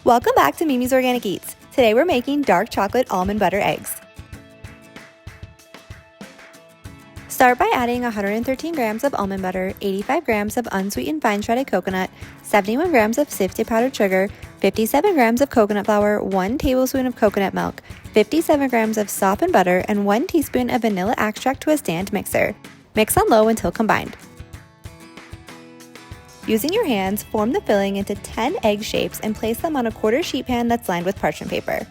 Welcome back to Mimi's Organic Eats. Today we're making dark chocolate almond butter eggs. Start by adding 113 grams of almond butter, 85 grams of unsweetened fine shredded coconut, 71 grams of sifted powdered sugar, 57 grams of coconut flour, 1 tablespoon of coconut milk, 57 grams of softened butter, and 1 teaspoon of vanilla extract to a stand mixer. Mix on low until combined. Using your hands, form the filling into 10 egg shapes and place them on a quarter sheet pan that's lined with parchment paper.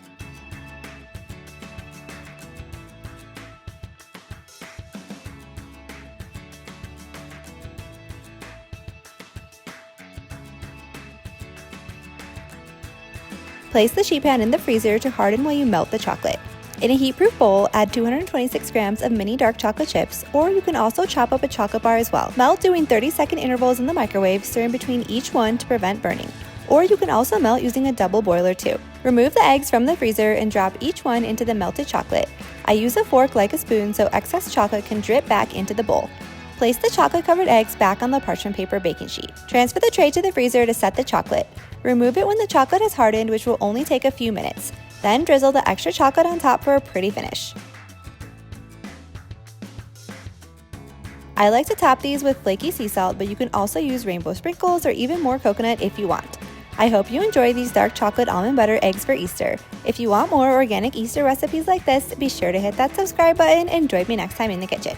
Place the sheet pan in the freezer to harden while you melt the chocolate. In a heat-proof bowl, add 226 grams of mini dark chocolate chips, or you can also chop up a chocolate bar as well. Melt doing 30-second intervals in the microwave, stirring between each one to prevent burning. Or you can also melt using a double boiler too. Remove the eggs from the freezer and drop each one into the melted chocolate. I use a fork like a spoon so excess chocolate can drip back into the bowl. Place the chocolate-covered eggs back on the parchment paper baking sheet. Transfer the tray to the freezer to set the chocolate. Remove it when the chocolate has hardened, which will only take a few minutes. Then drizzle the extra chocolate on top for a pretty finish. I like to top these with flaky sea salt, but you can also use rainbow sprinkles or even more coconut if you want. I hope you enjoy these dark chocolate almond butter eggs for Easter. If you want more organic Easter recipes like this, be sure to hit that subscribe button and join me next time in the kitchen.